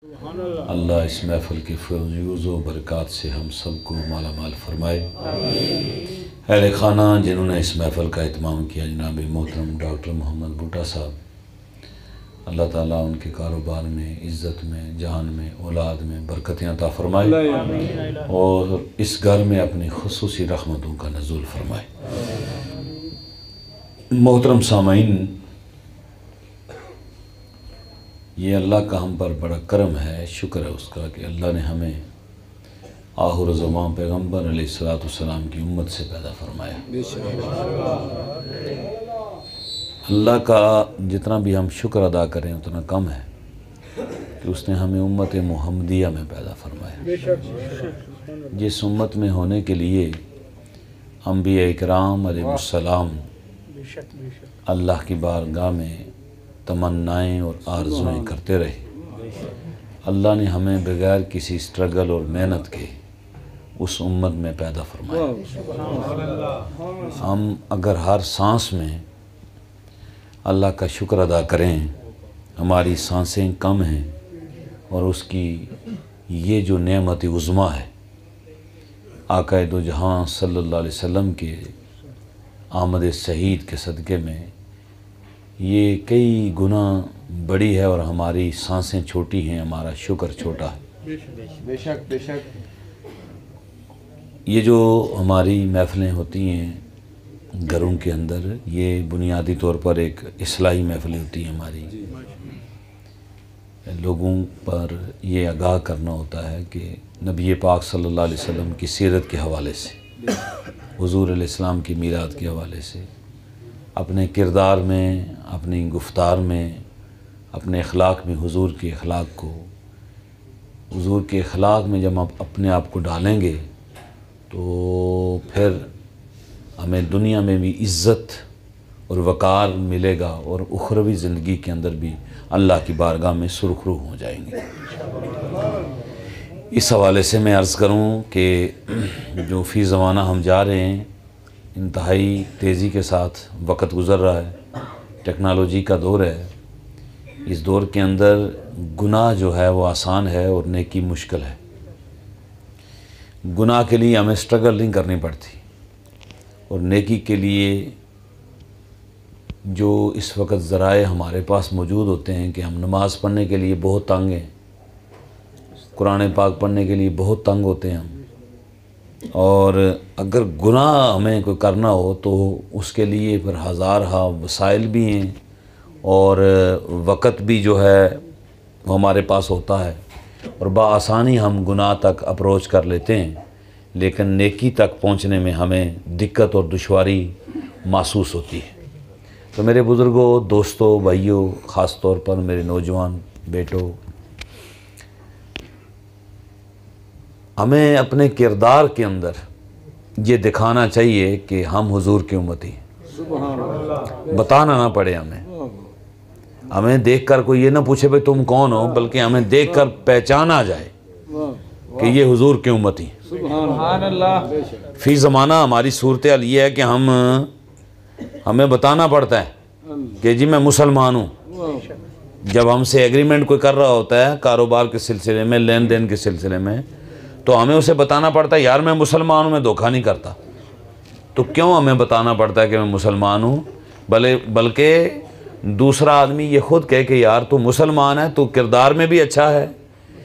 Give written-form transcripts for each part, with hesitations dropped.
अल्लाह इस महफ़िल की फ़यूज़ व बरक़ात से हम सबको माला माल फरमाए। अहले खाना जिन्होंने इस महफ़िल का एहतमाम किया, जनाब मोहतरम डॉक्टर मोहम्मद बूटा साहब, अल्लाह ताला उनके कारोबार में, इज़्ज़त में, जान में, औलाद में बरकतें अता फ़रमाए और इस घर में अपनी खुसूसी रहमतों का नज़ूल फरमाए। मोहतरम सामाईन, ये अल्लाह का हम पर बड़ा करम है, शुक्र है उसका कि अल्लाह ने हमें आखिर ज़मां पैगम्बर अलैहिस्सलाम की उम्मत से पैदा फरमाया। अल्लाह का जितना भी हम शुक्र अदा करें उतना कम है कि उसने हमें उम्मत मुहम्मदिया में पैदा फरमाया, जिस उम्मत में होने के लिए अंबिया इकराम अलैहिस्सलाम अल्लाह की बारगाह में तमन्नाएँ और आरज़ुएँ करते रहे। अल्लाह ने हमें बग़ैर किसी स्ट्रगल और मेहनत के उस उम्मत में पैदा फरमाया। हम अगर हर सांस में अल्लाह का शुक्र अदा करें, हमारी सांसें कम हैं और उसकी ये जो नेमत उज़्मा है आक़ाए दो जहां सल्लल्लाहु अलैहि वसल्लम के आमद शहीद के सदक़े में ये कई गुना बड़ी है और हमारी सांसें छोटी हैं, हमारा शुक्र छोटा है। बेशक बेशक। ये जो हमारी महफ़िलें होती हैं घरों के अंदर, ये बुनियादी तौर पर एक इस्लाही महफ़िलें होती हैं हमारी। लोगों पर ये आगाह करना होता है कि नबी पाक सल्लल्लाहु अलैहि वसल्लम की सीरत के हवाले से, हुज़ूर अलैहिस्सलाम की मीराद के हवाले से, अपने किरदार में, अपनी गुफ्तार में, अपने अखलाक में हुज़ूर के अखलाक को, हुज़ूर के अखलाक में जब आप अपने आप को डालेंगे तो फिर हमें दुनिया में भी इज़्ज़त और वक़ार मिलेगा और उखरवी ज़िंदगी के अंदर भी अल्लाह की बारगाह में सुरखरू हो जाएंगे। इस हवाले से मैं अर्ज़ करूं कि जो फ़ी ज़माना हम जा रहे हैं, इंतहाई तेज़ी के साथ वक़्त गुज़र रहा है, टेक्नोलॉजी का दौर है। इस दौर के अंदर गुनाह जो है वो आसान है और नेकी मुश्किल है। गुनाह के लिए हमें स्ट्रगल नहीं करनी पड़ती और नेकी के लिए जो इस वक्त ज़राए हमारे पास मौजूद होते हैं कि हम नमाज़ पढ़ने के लिए बहुत तंग हैं, कुरान पाक पढ़ने के लिए बहुत तंग होते हैं हम, और अगर गुनाह हमें कोई करना हो तो उसके लिए फिर हज़ार वसाइल भी हैं और वक़्त भी जो है वो हमारे पास होता है और बआसानी हम गुनाह तक अप्रोच कर लेते हैं, लेकिन नेकी तक पहुंचने में हमें दिक्कत और दुश्वारी महसूस होती है। तो मेरे बुज़ुर्गों, दोस्तों, भाइयों, ख़ास तौर पर मेरे नौजवान बेटों, हमें अपने किरदार के अंदर ये दिखाना चाहिए कि हम हुजूर की उम्मती हैं। बताना ना पड़े हमें देखकर कोई ये ना पूछे भाई तुम कौन हो, बल्कि हमें देखकर पहचान आ जाए कि ये हुजूर की उम्मती हैं। फ़ी ज़माना हमारी सूरत हाल ये है कि हमें बताना पड़ता है कि जी मैं मुसलमान हूँ। जब हमसे एग्रीमेंट कोई कर रहा होता है कारोबार के सिलसिले में, लेन देन के सिलसिले में, तो हमें उसे बताना पड़ता है यार मैं मुसलमान हूँ, मैं धोखा नहीं करता। तो क्यों हमें बताना पड़ता है कि मैं मुसलमान हूँ? बल्कि दूसरा आदमी ये ख़ुद कहे कि यार तू मुसलमान है, तू किरदार में भी अच्छा है,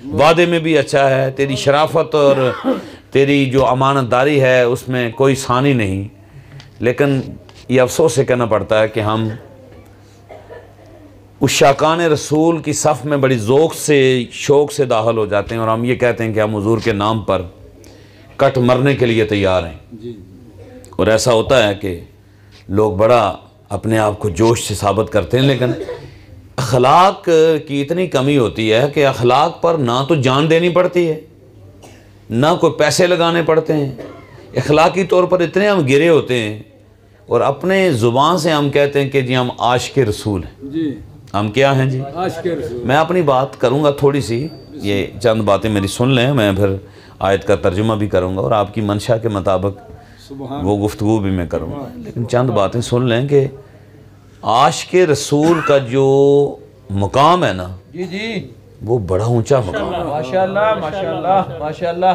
वादे में भी अच्छा है, तेरी शराफत और तेरी जो अमानतदारी है उसमें कोई सानी नहीं। लेकिन ये अफसोस से कहना पड़ता है कि हम उस शाकान रसूल की सफ़ में बड़ी ज़ौक़ से, शौक़ से दाखिल हो जाते हैं और हम ये कहते हैं कि हम हुजूर के नाम पर कट मरने के लिए तैयार हैं। और ऐसा होता है कि लोग बड़ा अपने आप को जोश से साबित करते हैं, लेकिन अखलाक की इतनी कमी होती है कि अखलाक पर ना तो जान देनी पड़ती है, ना कोई पैसे लगाने पड़ते हैं। अखलाकी तौर पर इतने हम गिरे होते हैं और अपने ज़ुबान से हम कहते हैं कि जी हम आशिक़ रसूल हैं। जी हम क्या हैं जी? आशिक़ रसूल। मैं अपनी बात करूँगा थोड़ी सी, ये चंद बातें मेरी सुन लें, मैं फिर आयत का तर्जुमा भी करूँगा और आपकी मंशा के मुताबिक वो गुफ्तगू भी मैं करूँगा। लेकिन चंद बातें सुन लें कि आशिक़ रसूल का जो मुकाम है ना, जी जी, वो बड़ा ऊंचा मकाम है, माशाअल्लाह माशाअल्लाह माशाअल्लाह।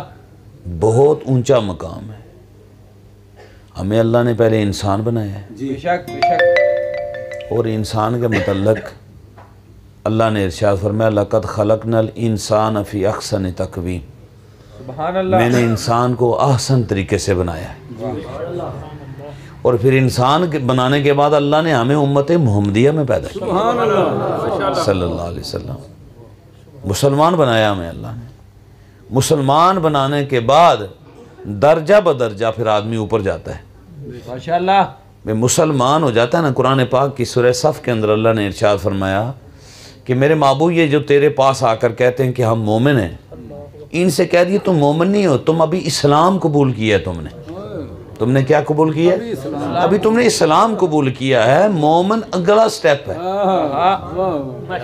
बहुत ऊंचा मकाम है। हमें अल्लाह ने पहले इंसान बनाया है, बेशक बेशक। और इंसान के मुतल्लक अल्लाह ने इरशाद फरमाया लक़द खलक़नल इंसान फ़ी अहसन तक़वीम, सुभान अल्लाह। मैंने इंसान को अहसन तरीके से बनाया है। और फिर इंसान के बनाने के बाद अल्लाह ने हमें उम्मत मुहम्मदिया में पैदा किया, सल्लल्लाहु अलैहि वसल्लम। मुसलमान बनाया हमें अल्लाह ने। मुसलमान बनाने के बाद दर्जा बदर्जा फिर आदमी ऊपर जाता है, माशाअल्लाह। वे मुसलमान हो जाता है ना। कुरान पाक की सूरह सफ़ के अंदर अल्लाह ने इरशाद फरमाया कि मेरे माबूद ये जो तेरे पास आकर कहते हैं कि हम मोमिन हैं, इनसे कह दिए तुम मोमिन नहीं हो, तुम अभी इस्लाम कबूल किया है। तुमने क्या कबूल किया? अभी तुमने इस्लाम कबूल किया है। मोमिन अगला स्टेप है,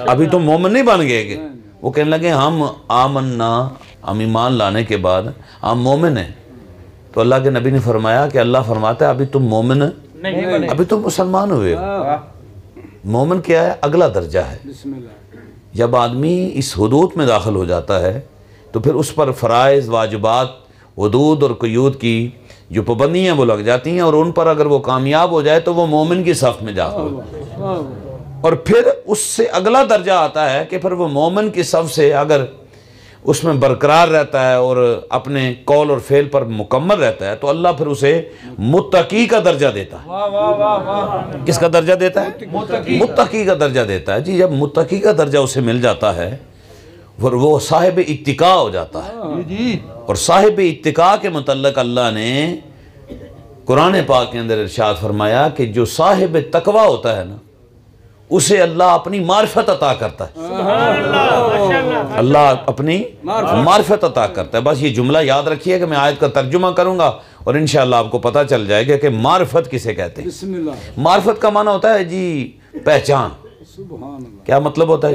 अभी तुम मोमिन नहीं बन गए। वो कहने लगे हम आमन्ना, हम ईमान लाने के बाद हम मोमिन हैं। तो अल्लाह के नबी ने फरमाया कि अल्लाह फरमाता है अभी तुम मोमिन नहीं बने, अभी तुम मुसलमान हुए हो। मोमिन क्या है? अगला दर्जा है। जब आदमी इस हुदूद में दाखिल हो जाता है तो फिर उस पर फ़राइज़, वाजिबात, हुदूद और क़ुयूद की जो पाबंदियाँ वो लग जाती हैं, और उन पर अगर वो कामयाब हो जाए तो वो मोमिन की सफ़ में दाखिल। और फिर उससे अगला दर्जा आता है कि फिर वो मोमिन की सफ़ से अगर उसमें बरकरार रहता है और अपने कौल और फेल पर मुकम्मल रहता है तो अल्लाह फिर उसे मुत्तकी का दर्जा देता है। वाह वाह वाह वाह। किसका दर्जा देता है? मुत्तकी का दर्जा देता है जी। जब मुत्तकी का दर्जा उसे मिल जाता है फिर वो साहिब इत्तिका हो जाता है जी। और साहिब इत्तिका के मुतल्लक अल्लाह ने कुरान पाक के अंदर इरशाद फरमाया कि जो साहिब तकवा होता है ना, उसे अल्लाह अपनी मार्फत अता करता है। अल्लाह अपनी मार्फत अता करता है। बस ये जुमला याद रखिए कि मैं आयत का तर्जुमा करूंगा और इंशाअल्लाह आपको पता चल जाएगा कि मार्फत किसे कहते हैं। मार्फत का माना होता है जी पहचान। क्या मतलब होता है?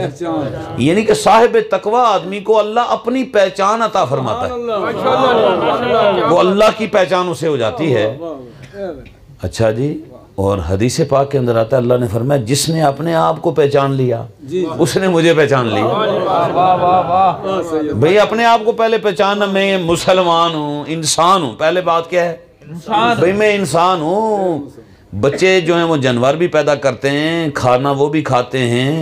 यानी कि साहिब तकवा आदमी को अल्लाह अपनी पहचान अता फरमाता है, वो अल्लाह की पहचान उसे हो जाती है। अच्छा जी। और हदीस पाक के अंदर आता है अल्लाह ने फरमाया जिसने अपने आप को पहचान लिया उसने मुझे पहचान लिया। भाई अपने आप को पहले पहचानना, मैं मुसलमान हूँ, इंसान हूँ। पहले बात क्या है? भाई मैं इंसान हूँ। बच्चे जो हैं वो जानवर भी पैदा करते हैं, खाना वो भी खाते हैं,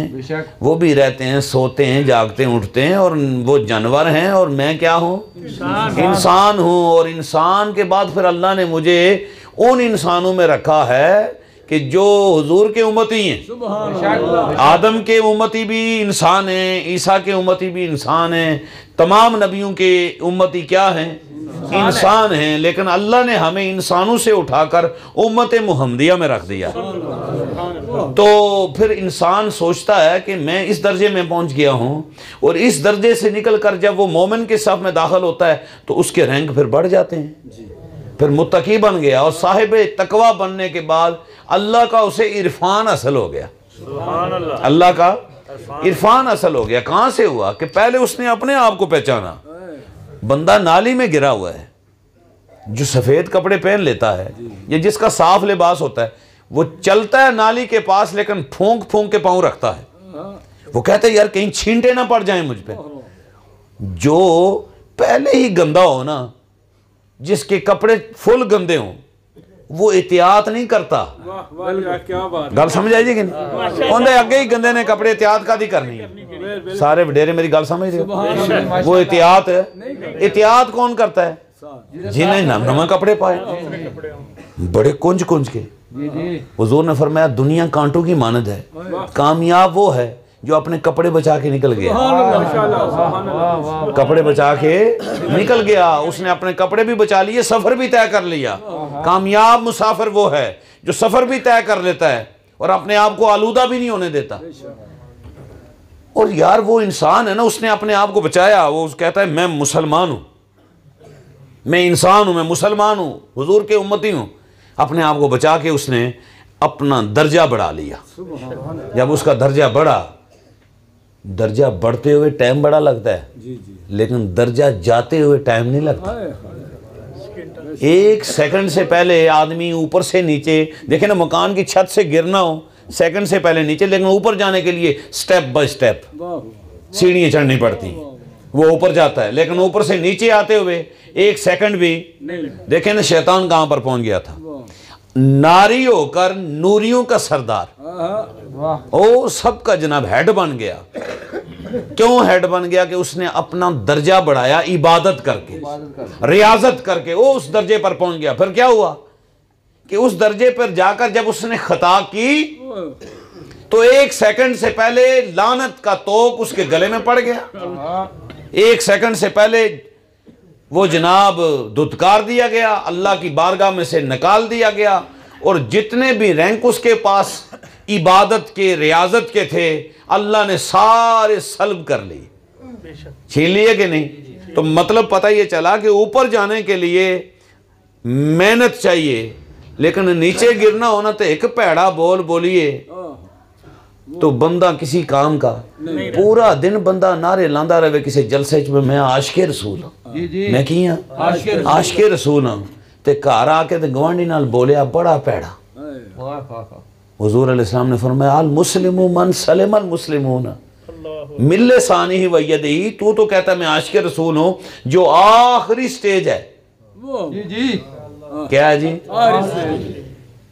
वो भी रहते हैं, सोते हैं, जागते हैं, उठते हैं, और वो जानवर हैं और मैं क्या हूँ? इंसान हूँ। और इंसान के बाद फिर अल्लाह ने मुझे उन इंसानों में रखा है कि जो हुजूर के उम्मती हैं। आदम के उम्मती भी इंसान हैं, ईसा के उम्मती भी इंसान हैं, तमाम नबियों के उम्मती क्या हैं? इंसान हैं। लेकिन अल्लाह ने हमें इंसानों से उठाकर उम्मत मुहम्मदिया में रख दिया। तो फिर इंसान सोचता है कि मैं इस दर्जे में पहुंच गया हूं, और इस दर्जे से निकलकर जब वो मोमिन के साथ में दाखिल होता है तो उसके रैंक फिर बढ़ जाते हैं। फिर मुत्तकी बन गया, और साहिब तकवा बनने के बाद अल्लाह का उसे इरफान हासिल हो गया। अल्लाह का इरफान हासिल हो गया। कहां से हुआ? कि पहले उसने अपने आप को पहचाना। बंदा नाली में गिरा हुआ है, जो सफ़ेद कपड़े पहन लेता है या जिसका साफ लिबास होता है, वो चलता है नाली के पास लेकिन फूंक फूंक के पाँव रखता है। वो कहता है यार कहीं छींटे ना पड़ जाएं मुझ पे। जो पहले ही गंदा हो ना, जिसके कपड़े फुल गंदे हों, वो एहतियात नहीं करता। गल समझ आई जी कि नहीं? उन्हें अगे ही गंदे ने कपड़े एहतियात का दी करनी है। सारे वडेरे मेरी गल समझ रहे हो? वो एहतियात कौन करता है? जिन्हें नम कपड़े पाए, बड़े कुंज कुंज के। हुजूर ने फरमाया दुनिया कांटों की मानद है, कामयाब वो है जो अपने कपड़े बचा के निकल गया। कपड़े बचा के निकल गया, उसने अपने कपड़े भी बचा लिए, सफर भी तय कर लिया। कामयाब मुसाफिर वो है जो सफर भी तय कर लेता है और अपने आप को आलूदा भी नहीं होने देता। और यार वो इंसान है ना, उसने अपने आप को बचाया। वो कहता है मैं मुसलमान हूं, मैं इंसान हूं, मैं मुसलमान हूं, हुजूर के उम्मती हूं। अपने आप को बचा के उसने अपना दर्जा बढ़ा लिया। जब उसका दर्जा बढ़ा, दर्जा बढ़ते हुए टाइम बड़ा लगता है, लेकिन दर्जा जाते हुए टाइम नहीं लगता। एक सेकंड से पहले आदमी ऊपर से नीचे, देखे ना, मकान की छत से गिरना हो सेकंड से पहले नीचे, लेकिन ऊपर जाने के लिए स्टेप बाय स्टेप, सीढ़ियाँ चढ़नी पड़ती हैं, वो ऊपर जाता है, लेकिन ऊपर से नीचे आते हुए 1 सेकंड भी देखें ना शैतान कहाँ पर पहुंच गया था। नारी होकर नूरियों का सरदार, ओ सबका जनाब हेड बन गया। क्यों हेड बन गया? कि उसने अपना दर्जा बढ़ाया इबादत करके, रियाजत करके, वो उस दर्जे पर पहुंच गया। फिर क्या हुआ कि उस दर्जे पर जाकर जब उसने खता की तो 1 सेकंड से पहले लानत का तोप उसके गले में पड़ गया। 1 सेकंड से पहले वो जनाब दुत्कार दिया गया, अल्लाह की बारगाह में से निकाल दिया गया, और जितने भी रैंक उसके पास इबादत के, रियाजत के थे, अल्लाह ने सारे सल्ब कर लिए, छीन लिए कि नहीं। तो मतलब पता ये चला कि ऊपर जाने के लिए मेहनत चाहिए, लेकिन नीचे गिरना होना तो एक पैड़ा बोल बोलिए तो बंदा किसी काम का, पूरा दिन बंदा नारे लांदा रहे किसी जलसे में, मैं आशिक़े रसूल हाँ, मैं की हाँ आशिक़े रसूल हाँ, ते घर आके ते गवांडी नाल बोलिया बड़ा पैड़ा। हुजूर अलैहिस्सलाम ने फरमाया अल मुस्लिमु मन सलिमल मुस्लिमून मिल्ले सानी ही वयद ही। तू तो कहता मैं आशिक़े रसूल हूँ, जो आखिरी स्टेज है क्या है जी?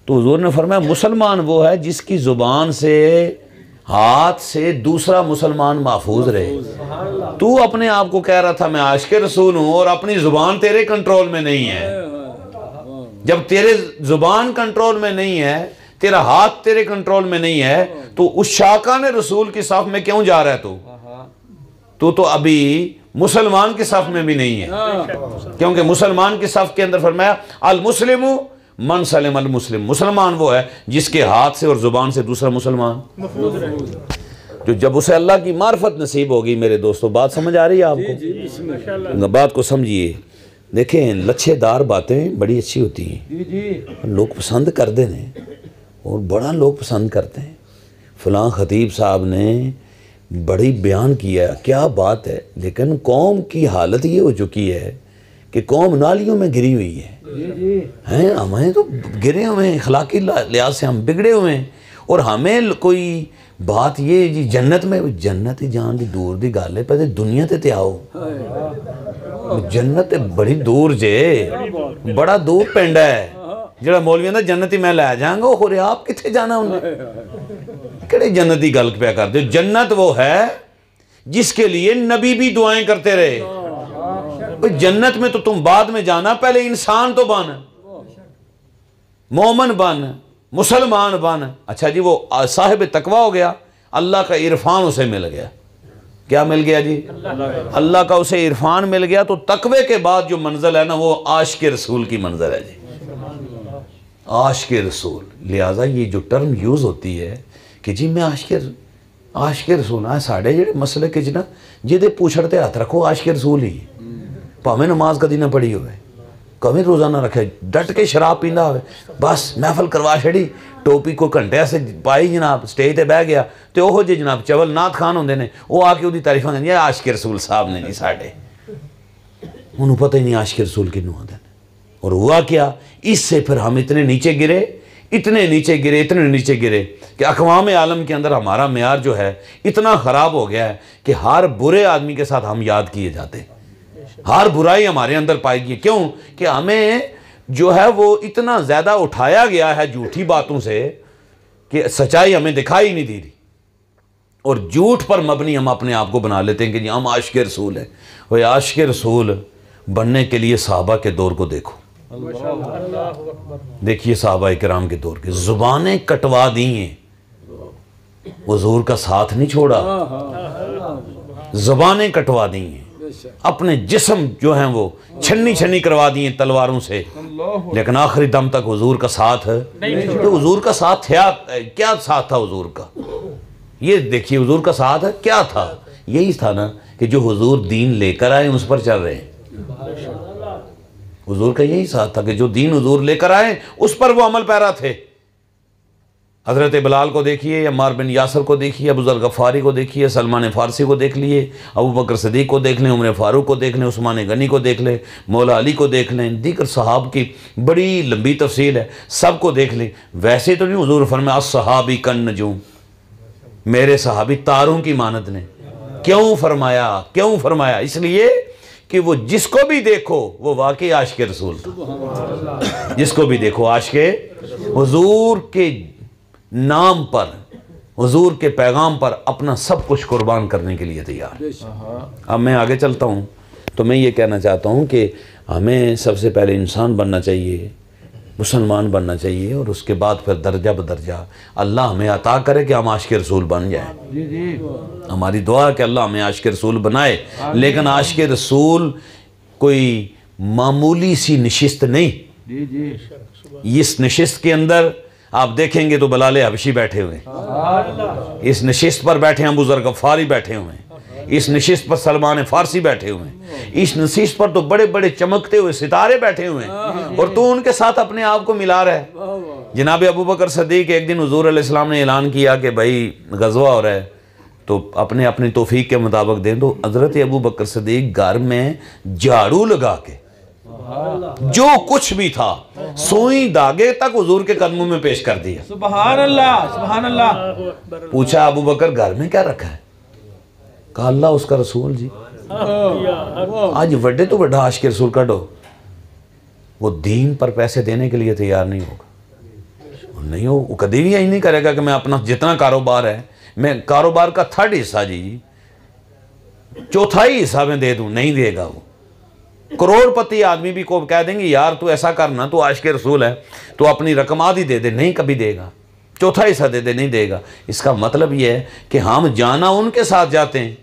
तो हुजूर ने फरमाया मुसलमान वो है जिसकी जुबान से, हाथ से दूसरा मुसलमान महफूज रहे। तू अपने आप को कह रहा था मैं आशिक़े रसूल हूं और अपनी जुबान तेरे कंट्रोल में नहीं है। जब तेरे जुबान कंट्रोल में नहीं है, तेरा हाथ तेरे कंट्रोल में नहीं है, तो उस शाकान रसूल की साफ में क्यों जा रहा है? तू तो अभी मुसलमान की साफ में भी नहीं है, क्योंकि मुसलमान की साफ के अंदर फरमाया अल मुस्लिमु मन सलिम अल मुस्लिम। मुसलमान वो है जिसके हाथ से और जुबान से दूसरा मुसलमान, जो जब उसे अल्लाह की मार्फत नसीब होगी। मेरे दोस्तों बात समझ आ रही है आपको? बात को समझिए। देखें लच्छेदार बातें बड़ी अच्छी होती हैं, लोग पसंद करते हैं और बड़ा लोग पसंद करते हैं। फलां खतीब साहब ने बड़ी बयान किया, क्या बात है। लेकिन कौम की हालत ये हो चुकी है कि कौम नालियों में गिरी हुई है, हैं हमें तो गिरे हुए हैं, अखलाकी लिहाज से हम बिगड़े हुए हैं। और हमें कोई बात ये जी जन्नत में, जन्नत ही जान दी दूर दी गल है, पहले दुनिया ते आओ। जन्नत बड़ी दूर जे, बड़ा दूर पिंड है ਜਿਹੜਾ ਮੌਲਵੀਆਂ ਦਾ जन्नत ही मैं लै जाऊंगा। हो रहा आप कितने जाना उन्हें, किहड़े जन्नत की गल पे करते हो? जन्नत वो है जिसके लिए नबी भी दुआएं करते रहे। जन्नत में तो तुम बाद में जाना, पहले इंसान तो बन, मोमन बन, मुसलमान बन। अच्छा जी वो साहिब तकवा हो गया, अल्लाह का इरफान उसे मिल गया। क्या मिल गया जी? अल्लाह का उसे इरफान मिल गया। तो तकवे के बाद जो मंजिल है ना, वो आशिक़े रसूल की मंजिल है जी, आशिक़े रसूल। लिहाजा ये जो टर्म यूज़ होती है कि जी मैं आशिक़े रसूल हाँ, साढ़े जेडे मसले कि ना जिदे पूछड़ते हाथ रखो आशिक़े रसूल ही, भावें नमाज कदी ना पढ़ी होवे, कभी रोज़ाना रखे, डट के शराब पींदा होवे, बस महफल करवा छड़ी, टोपी को घंटे से पाई जनाब, स्टेज पर बह गया तो वह जे जनाब चवल नाथ खान होंगे ने, वो आके उसकी तारीफां देंगे आशिक़े रसूल साहब ने जी साढ़े, उन्होंने पता ही नहीं आशिक़े रसूल किनू आंदे। और हुआ क्या, इससे फिर हम इतने नीचे गिरे, इतने नीचे गिरे, इतने नीचे गिरे कि अक़वाम आलम के अंदर हमारा मेयार जो है इतना ख़राब हो गया है कि हर बुरे आदमी के साथ हम याद किए जाते हैं, हर बुराई हमारे अंदर पाई गई। क्यों कि हमें जो है वो इतना ज़्यादा उठाया गया है झूठी बातों से कि सच्चाई हमें दिखाई नहीं दी रही, और झूठ पर मबनी हम अपने आप को बना लेते हैं कि हम आशिक़े रसूल हैं। वह आशिक़े रसूल बनने के लिए सहाबा के दौर को देखो, देखिए सहाबा किराम के दौर की जुबानें कटवा दी हैं, हुजूर का साथ नहीं छोड़ा, जुबानें कटवा दी हैं, अपने जिस्म जो हैं वो छन्नी छन्नी करवा दी हैं तलवारों से, लेकिन आखिरी दम तक हुजूर का साथ है। तो हुजूर का साथ था क्या? साथ था हुजूर का, ये देखिए हुजूर का साथ है क्या था? यही था ना कि जो हुजूर दीन लेकर आए उस पर चल रहे हैं। हुजूर का यही साथ था कि जो दीन हुजूर लेकर आए उस पर वो अमल पैरा थे। हज़रत बिलाल को देखिए, अम्मार बिन यासर को देखिए, अबू ज़र गफ़ारी को देखिए, सलमान फ़ारसी को देख लिए, अबू बकर सिद्दीक़ को देख लें, उमर फ़ारूक को देख लें, उस्मान गनी को देख लें, मौला अली को देख लें, दीगर सहाब की बड़ी लंबी तफसील है, सबको देख लें। वैसे तो नहीं हुजूर फरमाया अस्सहाबी कन नजूम, मेरे सहाबी तारों की मानत ने, क्यों फरमाया? क्यों फरमाया? इसलिए कि वो जिसको भी देखो वो वाकई आशिक़ रसूल था। जिसको भी देखो आशिक़ हुजूर के नाम पर, हुजूर के पैगाम पर अपना सब कुछ कुर्बान करने के लिए तैयार। अब मैं आगे चलता हूँ तो मैं ये कहना चाहता हूँ कि हमें सबसे पहले इंसान बनना चाहिए, मुसलमान बनना चाहिए, और उसके बाद फिर दर्जा बदर्जा अल्लाह हमें अता करे कि हम आशिक़ रसूल बन जाएं। जी जी। हमारी दुआ है कि अल्लाह हमें आशिक़ रसूल बनाए, लेकिन आशिक़ रसूल कोई मामूली सी नशिस्त नहीं। जी जी। इस नशिस्त के अंदर आप देखेंगे तो बलाल हबशी बैठे हुए हैं, इस नशिस्त पर बैठे हैं अबू ज़र गफ़ारी बैठे हुए हैं, इस नशिस्त पर सलमान फ़ारसी बैठे हुए हैं, इस नशिस्त पर तो बड़े बड़े चमकते हुए सितारे बैठे हुए हैं, और तू उनके साथ अपने आप को मिला रहा है। जनाब अबू बकर सदीक एक दिन हुजूर अलैहिस्सलाम ने ऐलान किया कि भाई गज़वा हो रहा है तो अपने अपनी तौफीक के मुताबिक दें, तो हज़रत अबू बकर सदीक घर में झाड़ू लगा के जो कुछ भी था सुई धागे तक हुजूर के कदमों में पेश कर दिया। सुभान अल्लाह, सुभान अल्लाह। पूछा अबू बकर घर में क्या रखा है? कहा अल्लाह उसका रसूल जी। आज बड़े तो बड़ा आशिक़ रसूल कढो, वो दीन पर पैसे देने के लिए तैयार नहीं होगा, नहीं हो, वो कभी भी यही नहीं करेगा कि मैं अपना जितना कारोबार है मैं कारोबार का 3rd हिस्सा जी 4थाई हिस्सा में दे दूं, नहीं देगा वो। करोड़पति आदमी भी को कह देंगे यार तू ऐसा करना, तू आशिक़ रसूल है, तू अपनी रकम आधी दे दे, नहीं कभी देगा। 4था हिस्सा दे दे, नहीं देगा। इसका मतलब ये है कि हम जाना उनके साथ जाते हैं,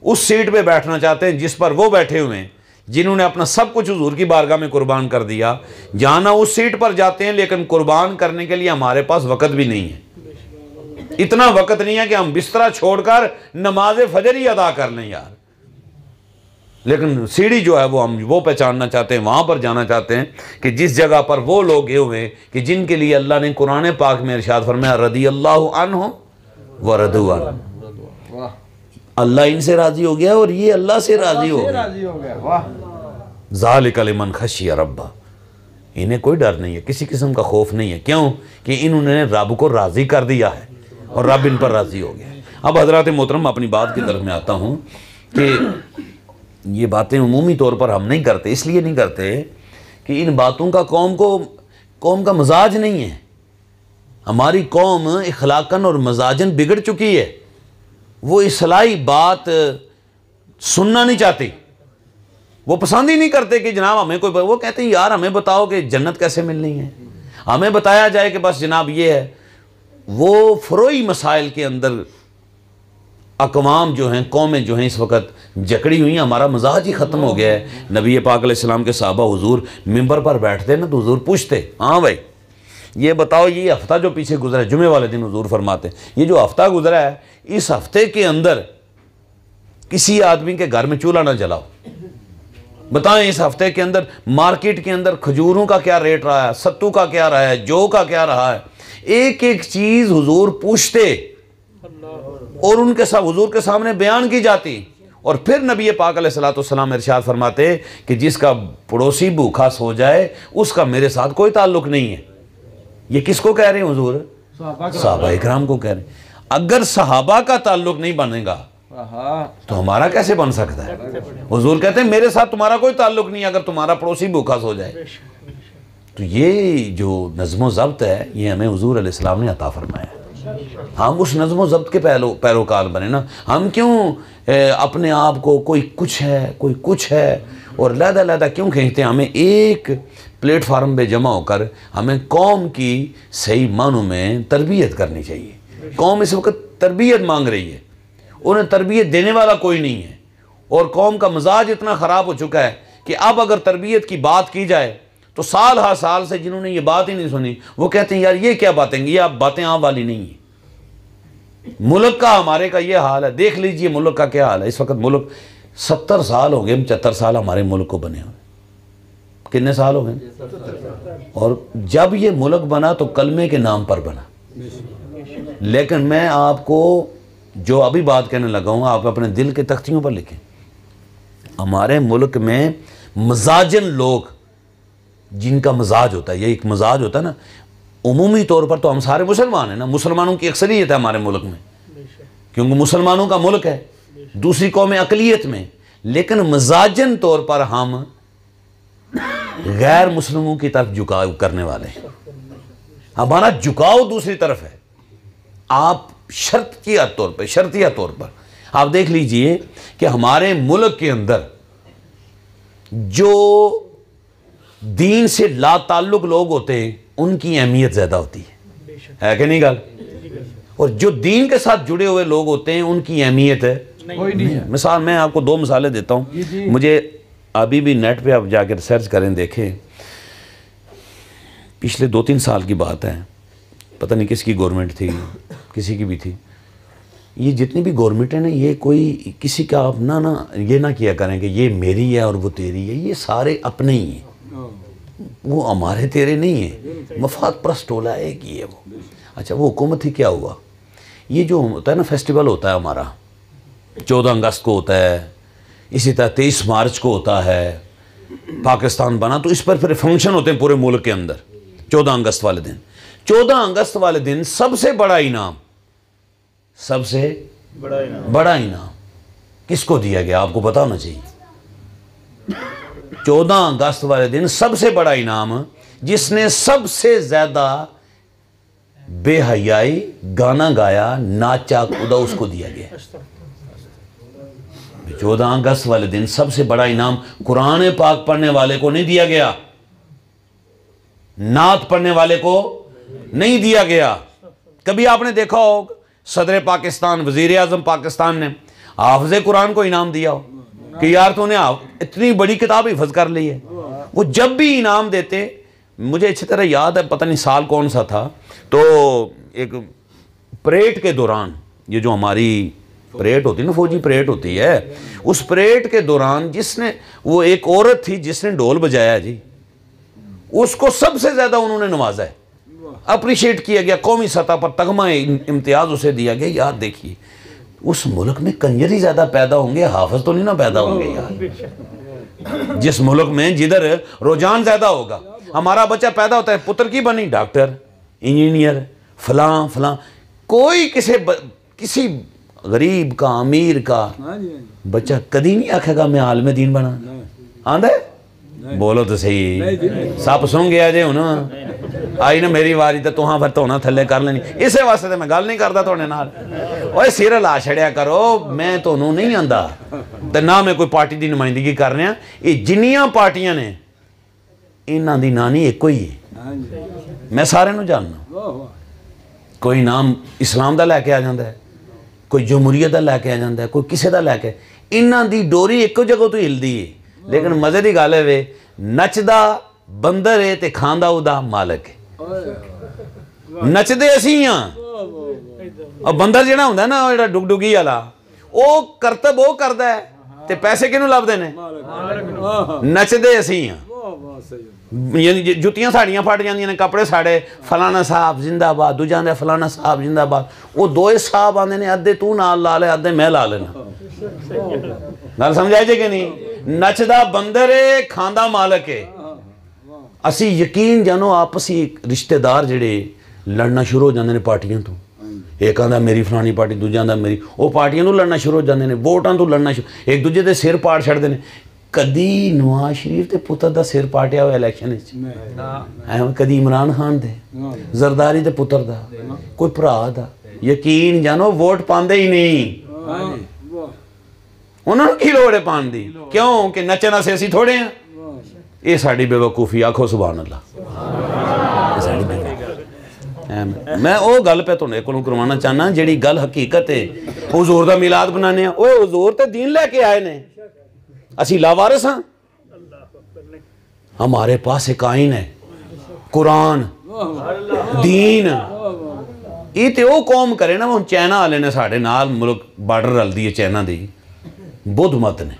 उस सीट पे बैठना चाहते हैं जिस पर वो बैठे हुए हैं, जिन्होंने अपना सब कुछ हुजूर की बारगाह में कुर्बान कर दिया। जाना उस सीट पर जाते हैं, लेकिन कुर्बान करने के लिए हमारे पास वक़्त भी नहीं है। इतना वक़्त नहीं है कि हम बिस्तरा छोड़कर नमाज फजर ही अदा कर लें यार, लेकिन सीढ़ी जो है वो हम वो पहचानना चाहते हैं, वहाँ पर जाना चाहते हैं कि जिस जगह पर वो लोग गए हुए हैं कि जिनके लिए अल्लाह ने कुरान पाक में इरशाद फरमाया रदियल्लाहु अन्हुम व रदू अन्हु, अल्लाह इनसे राज़ी हो गया और ये अल्लाह से राज़ी हो गया। ज़ालिका लिमन खशिया रब्बा, इन्हें कोई डर नहीं है, किसी किस्म का खौफ नहीं है। क्यों? कि इन्होंने रब को राज़ी कर दिया है और रब इन पर राज़ी हो गया। अब हज़रात मोहतरम अपनी बात की तरफ में आता हूँ कि ये बातें उमूमी तौर पर हम नहीं करते, इसलिए नहीं करते कि इन बातों का कौम का मजाज नहीं है। हमारी कौम इखलाकन और मजाजन बिगड़ चुकी है, वो इस्लाही बात सुनना नहीं चाहती, वो पसंद ही नहीं करते कि जनाब हमें कोई, वो कहते हैं यार हमें बताओ कि जन्नत कैसे मिलनी है, हमें बताया जाए कि बस जनाब ये है। वो फ़रोई मसाइल के अंदर अकवाम जो हैं, कौमें जो हैं इस वक्त जकड़ी हुई हैं, हमारा मजाज ही ख़त्म हो गया है। नबी पाक अलैहिस्सलाम के सहाबा हुजूर मिंबर पर बैठते ना तो हुजूर पूछते, हाँ भाई ये बताओ ये हफ़्ता जो पीछे गुजरा है, जुमे वाले दिन हुजूर फरमाते ये जो हफ़्ता गुजरा है इस हफ्ते के अंदर किसी आदमी के घर में चूल्हा ना जलाओ। बताएं इस हफ्ते के अंदर मार्केट के अंदर खजूरों का क्या रेट रहा है, सत्तू का क्या रहा है, जौ का क्या रहा है, एक एक चीज़ हुजूर पूछते और उनके साथ हुजूर के सामने बयान की जाती। और फिर नबी पाक अलैहिस्सलाम इरशाद फरमाते कि जिसका पड़ोसी भूखा सो जाए उसका मेरे साथ कोई ताल्लुक नहीं है। ये किसको कह रहे हैं हुजूर? सहाबा इकराम को कह रहे हैं। अगर सहाबा का ताल्लुक नहीं बनेगा तो हमारा कैसे बन सकता है? हुजूर कहते हैं मेरे साथ तुम्हारा कोई ताल्लुक नहीं अगर तुम्हारा पड़ोसी भूखा सो जाए। तो ये जो नज़्म ज़ब्त है ये हमें हुजूर अलैहिस्सलाम ने अता फरमाया। हम उस नज़्म ज़ब्त के पैरोकार बने ना। हम क्यों अपने आप को कोई कुछ है कोई कुछ है और लहदा क्यों खींचते हैं? हमें एक प्लेटफार्म पे जमा होकर हमें कौम की सही मानों में तरबियत करनी चाहिए। कौम इस वक्त तरबियत मांग रही है, उन्हें तरबियत देने वाला कोई नहीं है और कौम का मिजाज इतना ख़राब हो चुका है कि अब अगर तरबियत की बात की जाए तो साल हर साल से जिन्होंने ये बात ही नहीं सुनी वो कहते हैं यार ये क्या बातें, ये आप बातें आम वाली नहीं है। मुल्क का हमारे का ये हाल है, देख लीजिए मुल्क का क्या हाल है इस वक्त। मुल्क 70 साल हो गए, 75 साल हमारे मुल्क को बने हुए। कितने साल हो गए? और जब ये मुल्क बना तो कलमे के नाम पर बना। लेकिन मैं आपको जो अभी बात कहने लगा हूँ आप अपने दिल के तख्तियों पर लिखें। हमारे मुल्क में मजाजन लोग जिनका मजाज होता है, ये एक मजाज होता है ना, उमूमी तौर पर तो हम सारे मुसलमान हैं ना, मुसलमानों की अक्सरियत है हमारे मुल्क में क्योंकि मुसलमानों का मुल्क है। दूसरी कौमें अकलियत में, लेकिन मजाजन तौर पर हम गैर मुस्लिमों की तरफ झुकाव करने वाले हैं। हमारा झुकाव दूसरी तरफ है। आप शर्तिया तौर पर आप देख लीजिए कि हमारे मुल्क के अंदर जो दीन से लाताल्लुक लोग होते हैं उनकी अहमियत ज़्यादा होती है कि नहीं गल? और जो दीन के साथ जुड़े हुए लोग होते हैं उनकी अहमियत नहीं है। मिसाल मैं आपको 2 मिसालें देता हूँ। मुझे अभी भी नेट पे आप जाकर रिसर्च करें, देखें, पिछले 2-3 साल की बात है, पता नहीं किसकी गवर्नमेंट थी, किसी की भी थी। ये जितनी भी गवर्नमेंट है ना, ये कोई किसी का अपना ये ना किया करें कि ये मेरी है और वो तेरी है। ये सारे अपने ही हैं, वो हमारे तेरे नहीं है। मफाद परस्त टोला है कि ये वो। अच्छा, वो हुकूमत ही क्या हुआ, ये जो होता है ना फेस्टिवल होता है हमारा, 14 अगस्त को होता है, इसी तरह 23 मार्च को होता है, पाकिस्तान बना, तो इस पर फिर फंक्शन होते हैं पूरे मुल्क के अंदर 14 अगस्त वाले दिन। 14 अगस्त वाले दिन सबसे बड़ा इनाम किसको दिया गया? आपको पता होना चाहिए। 14 अगस्त वाले दिन सबसे बड़ा इनाम जिसने सबसे ज्यादा बेहयाई गाना गाया, नाचा कूदा, उसको दिया गया। 14 अगस्त वाले दिन सबसे बड़ा इनाम कुरान पाक पढ़ने वाले को नहीं दिया गया, नात पढ़ने वाले को नहीं दिया गया। कभी आपने देखा हो सदर पाकिस्तान, वजीर आजम पाकिस्तान ने हाफिज़े कुरान को इनाम दिया हो कि यार तूने इतनी बड़ी किताब हिफज कर ली है? वो जब भी इनाम देते, मुझे अच्छी तरह याद है, पता नहीं साल कौन सा था, तो एक परेड के दौरान, ये जो हमारी परेड होती है ना, फौजी परेड होती है, उस परेड के दौरान जिसने, वो एक औरत थी जिसने ढोल बजाया जी, उसको सबसे ज्यादा उन्होंने नवाजा है, अप्रिशिएट किया गया, कौमी सतह पर तगमा इम्तियाज उसे दिया गया। यार देखिए, उस मुल्क में कंजर ही ज्यादा पैदा होंगे, हाफिज तो नहीं ना पैदा होंगे यार। जिस मुल्क में जिधर रुझान ज्यादा होगा, हमारा बच्चा पैदा होता है, पुत्र की बनी डॉक्टर, इंजीनियर, फलां फलां, कोई किसी गरीब का, अमीर का बच्चा कभी नहीं आखेगा मैं आलम दीन बना। आंदा बोलो तो सही, सप सुन गया जे हुन आई ना मेरी वारी, तो तुहां फिर धोना थल्ले कर लेनी। इसे वास्ते तो मैं गल नहीं करता थोड़े नाल, ओए सिर ला छड़िया करो, मैं तुहानू नहीं आंदा ते ना मैं कोई पार्टी की नुमाइंदगी कर रहा। ये जिन्नियां पार्टियां ने, इन्हां दी नानी एको ही है, मैं सारे नू जानना। कोई नाम इस्लाम दा लैके आ जांदा है, कोई जमहूरीयत दा लैके आ जांदा है, कोई किसी दा लैके, इन्हां दी डोरी एको जगह तो हिलदी है। लेकिन मजे की गल है, नचदा बंदर है ते खांदा उदा मालक है। नचदे असी हाँ, और बंदर जिहड़ा हुंदा ना, जिहड़ा डुगडुगी वाला, वो करतब वो करदा है ते पैसे किहनूं लभदे ने? नचदे असी हाँ। जुत्तियां साड़ियां फट जांदियां ने, कपड़े साड़े, फलाना साहब जिंदाबाद, दूजा आंदा फलाना साहब जिंदाबाद। वो दोए साहब आंदे ने, अद्धे तू नाल ला ले, अद्धे मैं ला लेना। गल समझाई जे कि नहीं? नचदा बंदर है, खांदा मालक है। असी यकीन जानो, आपसी रिश्तेदार जिहड़े लड़ना शुरू हो जाते हैं पार्टियां तो, एक आंदा मेरी फलानी पार्टी, दूजा आंदा मेरी, वो पार्टियां तो लड़ना शुरू हो जाते हैं, वोटां तो लड़ना शुरू, एक दूजे के सिर पाड़ छड़ते हैं। कदी नवाज शरीफ के पुत्र का सिर पाटिया हुआ इलैक्शन, कदी इमरान खान दे, जरदारी के पुत्र का, कोई भरा का, यकीन जानो वोट पाते ही नहीं। उन्होंने की लोड़ है पाने की? क्यों कि नचना से असी थोड़े हैं। ये साड़ी बेवकूफ़ी, आखो सुभान अल्लाह। मैं वो गल पे तुहाडे कोलों करवाना चाहना जिहड़ी गल हकीकत है। हुजूर दा मिलाद बनाने, ओ हुजूर ते दीन लैके आए ने, असी लावारिस हाँ। हमारे पास एक आइन है, कुरान, दीन। ये तो वो कौम करे ना, हम चाइना वाले ने साढ़े नाल मुल्क बार्डर रलदी है चाइना दी, बुद्ध मत ने,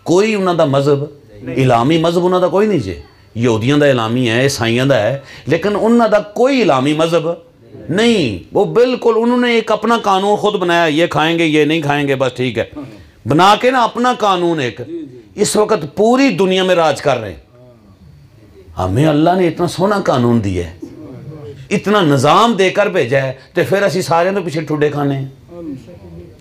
कोई उन्होंने मजहब, इलामी मजहब उन्होंने कोई नहीं जे, यहूदियों का इलामी है, ईसाइयों का है, लेकिन उन्होंने कोई इलामी मजहब नहीं। वो बिल्कुल उन्होंने एक अपना कानून खुद बनाया, ये खाएंगे ये नहीं खाएंगे, बस ठीक है, बना के ना अपना कानून एक इस वक्त पूरी दुनिया में राज कर रहे हैं। हमें अल्लाह ने इतना सोना कानून दिया है, इतना निज़ाम देकर भेजा है, तो फिर असी सारे तो पीछे ठुडे खाने,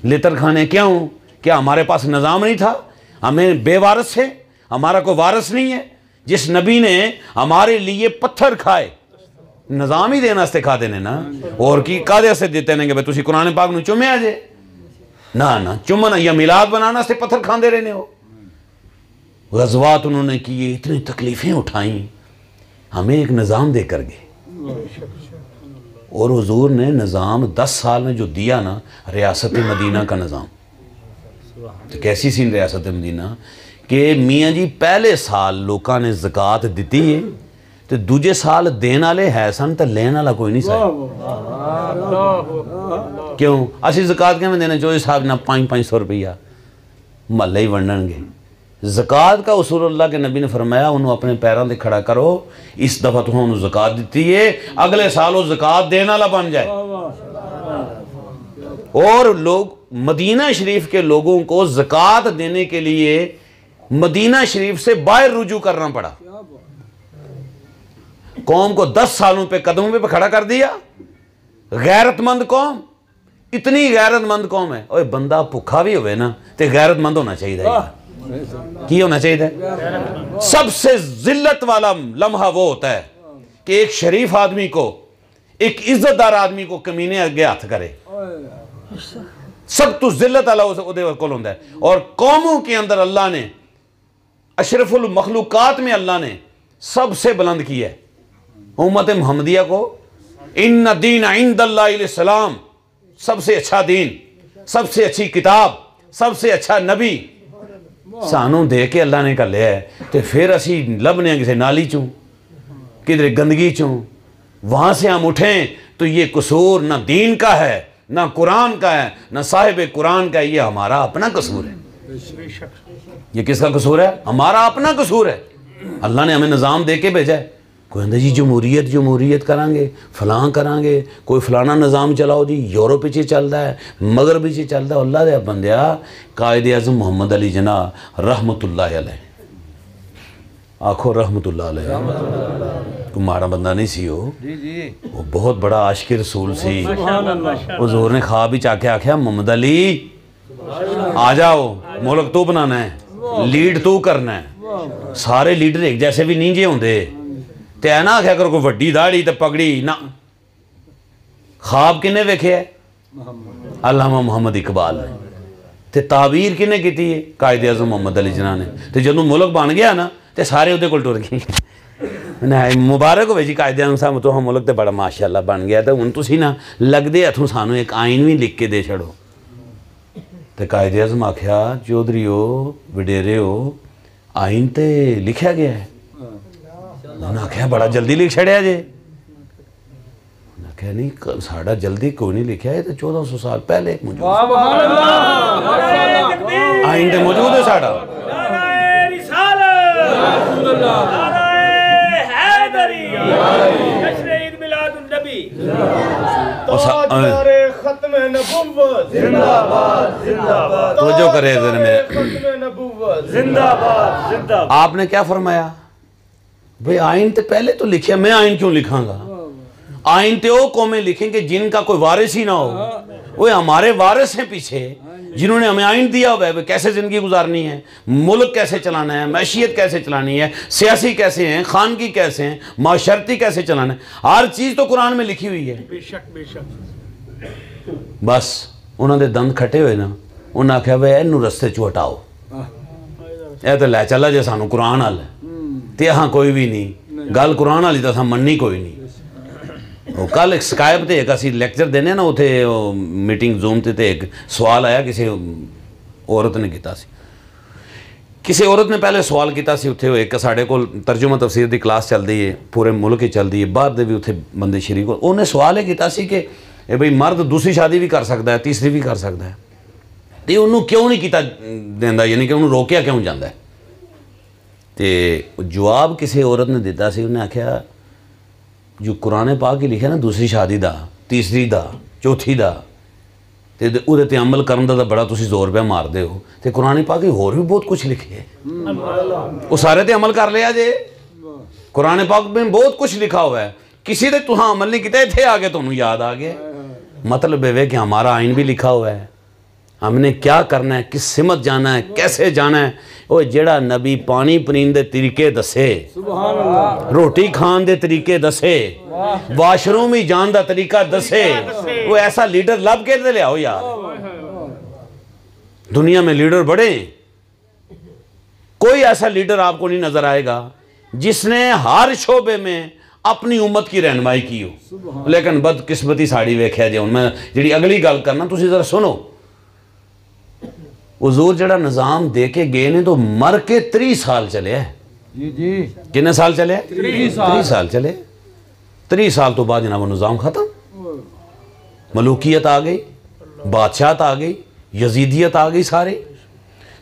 लितर खाने। क्यों क्या हमारे पास निज़ाम नहीं था? हमें बेवारस है, हमारा कोई वारस नहीं है? जिस नबी ने हमारे लिए पत्थर खाए, निज़ाम ही देना खा देने ना, और की कादे से देते ने कि तुसी कुरान पाक नूं चुमे आ जे ना ना चुमन या मिलाद बनाना से पत्थर खाते रहने हो। गज़वात उन्होंने किए, इतनी तकलीफ़ें उठाई, हमें एक निज़ाम दे कर गए। और हुजूर ने निज़ाम 10 साल में जो दिया ना, रियासत मदीना का निज़ाम, तो कैसी सी रियासत मदीना कि मियाँ जी पहले साल लोगों ने ज़कात दी है, तो दूजे साल देने वाले है सन, तो लेने वाला कोई नहीं सा। क्यों असी ज़कात किवें देने? चौधरी साहब ना 500 रुपया महल्ले ही वंडणगे। ज़कात का उसूल अल्लाह के नबी ने फरमाया, उन्होंने अपने पैरों से खड़ा करो, इस दफ़ा तो उन्होंने ज़कात दी है, अगले साल वो ज़कात देने वाला बन जाए। और लोग मदीना शरीफ के लोगों को ज़कात देने के लिए मदीना शरीफ से बाहर रुजू करना पड़ा। कौम को 10 सालों पे कदमों पे खड़ा कर दिया। गैरतमंद कौम, इतनी गैरतमंद कौम है। ओए बंदा भुखा भी होवे ना तो गैरतमंद होना चाहिए। की होना चाहिए? सबसे जिल्लत वाला लम्हा वो होता है कि एक शरीफ आदमी को, एक इज्जतदार आदमी को कमीने अगे हाथ करे। सब तो जिल्लत वाला उहदे कोल हुंदा है। और कौमों के अंदर अल्लाह ने, अशरफुल मखलूकात में अल्लाह ने सबसे बुलंद किया है उम्मत मुहम्मदिया को। इन्ना दीन इंदल्लाहिल इस्लाम, सबसे अच्छा दीन, सबसे अच्छी किताब, सबसे अच्छा नबी सानू दे के अल्लाह ने कर लिया है। तो फिर असी लभने किसी नाली चूं, किधर गंदगी चूं, वहां से हम उठें तो ये कसूर ना दीन का है, ना कुरान का है, ना साहिब कुरान का है। ये हमारा अपना कसूर है। ये किसका कसूर है? हमारा अपना कसूर है। अल्लाह ने हमें निज़ाम दे के भेजा है। कोई कहता जी जमहूरीयत जमहूरीयत करांगे, फलां करांगे, कोई फलाना निज़ाम चलाओ जी, यूरोप पीछे चल रहा है, मगरब पीछे चल रहा है। अल्लाह दे बंदिया, कायदे आज़म मोहम्मद अली जिन्ना रहमतुल्लाह अलैह, आखो रहमतुल्लाह अलैह, कोई माड़ा बंदा नहीं सी वो बहुत बड़ा आशिक रसूल सी। हुज़ूर ने ख्वाब ही चाके आख्या मोहम्मद अली आ जाओ, मुल्क तू बनाना है, लीड तू करना है। सारे लीडर एक जैसे भी नहीं जे होंदे, ते है ना आख्या करो कोई वड्डी दाढ़ी ते पगड़ी ना। ख्वाब किने वेखे है? अल्लामा मोहम्मद इकबाल ने। ते ताबीर किने की है? कायदे आज़म मोहम्मद अली जिन्ना ने। ते जदों मुल्क बन गया ना ते सारे उहदे कोल टुर गए। मुबारक हो जी कायदे आज़म साहब, तो मुल्क तो बड़ा माशाअल्लाह बन गया। तो हुण तुसीं ना लगदे हथों सानू एक आइन भी लिख के दे छड़ो। तो कायदे आज़म आख्या चौधरी हो वडेरे हो, आइन तो लिखा गया है। उन्होंने आख्या बड़ा जल्दी लिख छड़िया जे। आख्या नहीं साड़ा जल्दी कोई नहीं लिखा है, तो 1400 साल पहले मौजूद आइन तो मौजूद है साड़ा। तो करे आपने क्या फरमाया भाई? आइन तो पहले तो लिखिया, मैं आइन क्यों लिखांगा? आइन तो वो कौमें लिखेंगे जिनका कोई वारिस ही ना हो। वो हमारे वारिस हैं पीछे, जिन्होंने हमें आइन दिया हुआ है कैसे ज़िंदगी गुजारनी है, मुल्क कैसे चलाना है, मैशियत कैसे चलानी है, सियासी कैसे हैं, खानगी कैसे हैं, माशरती कैसे चलाना है, हर चीज़ तो कुरान में लिखी हुई है। बस उन्होंने दंद खटे हुए ना, उन्हें आख्या वे इनू रस्ते चो हटाओ, यह तो लै चला जे सानू कुरान वाल है, तो हाँ कोई भी नहीं गल कुरान वाली तो असां मननी कोई नहीं। कल एक स्काइप ते एक असी लैक्चर देने ना उथे मीटिंग जूम ते एक सवाल आया किसी औरत ने किया, किसी औरत ने पहले सवाल किया उत्थे एक साढ़े कोल तर्जुमा तफसीर की क्लास चलती है, पूरे मुल्क ही चलती है, बाहर दे भी उत्थे बंदे शरीक, उन्हें सवाल यह किया कि भाई मर्द दूसरी शादी भी कर सकता है, तीसरी भी कर सकता है, तो उन्होंने क्यों नहीं किया देंदा, यानी कि उन्होंने रोकया क्यों जाता है? तो जवाब किसी औरत ने दिता सी, उन्हें आख्या जो कुरान पाक ही लिखा ना दूसरी शादी दा, तीसरी दा, चौथी दा, ते उहदे ते अमल करन दा बड़ा तुसीं जोर पे मारदे हो, ते कुरान पाक ही होर भी बहुत कुछ लिखे है, वो सारे ते अमल कर लिया जे। कुरान पाक में बहुत कुछ लिखा हुआ है, किसी ने तुहां अमल नहीं किया, इत्थे आके तुहानूं याद आ गया। मतलब है कि हमारा आइन भी लिखा हुआ है, हमने क्या करना है, किस सिमत जाना है, कैसे जाना है। वो जेड़ा नबी पानी पीने दे तरीके दसे, रोटी खान दे तरीके दसे, वाशरूम ही जान दा तरीका दसे, वो ऐसा लीडर लब के ले आओ यार। दुनिया में लीडर बड़े, कोई ऐसा लीडर आपको नहीं नजर आएगा जिसने हर शोबे में अपनी उम्मत की रहनुमाई की हो। लेकिन बदकिस्मती साड़ी वेख्या जे। मैं जी अगली गल करना, तुम जरा सुनो। हुजूर जड़ा निज़ाम दे के गए ने तो मर के 30 साल चले है जी जी। कितने साल चले? 30 साल चले। 30 साल तो बाद जनाब निज़ाम ख़त्म। मलूकियत आ गई, बादशाहत आ गई, यजीदियत आ गई सारे।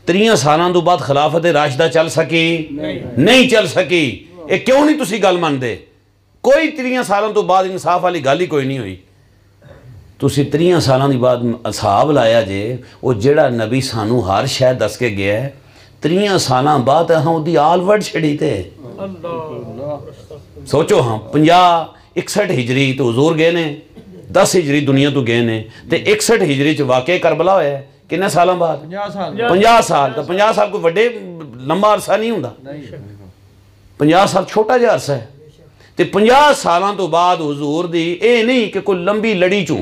30 सालों तो बाद खिलाफत राशिदा चल सकी नहीं चल सकी। ये क्यों नहीं तुसी गल मनते? कोई 30 सालों तो बाद इंसाफ वाली गल ही कोई नहीं हुई। तुसी 30 सालों के बाद हिसाब लाया जे, वो जेड़ा नबी सानू हर शह दस के गया है, 30 सालों बाद हाँ उसकी आलवट छड़ी थे। सोचो हाँ 50-61 हिजरी तो हुजूर गए ने, 10 हिजरी दुनिया तो गए ने, तो 61 हिजरी च वाकई करबला होया किन्ने सालों बाद? 50 साल। तो 50 साल कोई बड़े लंबा अरसा नहीं होंदा। 50 साल छोटा जिहा अरसा है। तो 50 सालों तो बाद हुजूर दी ये नहीं कि कोई लंबी लड़ी चूं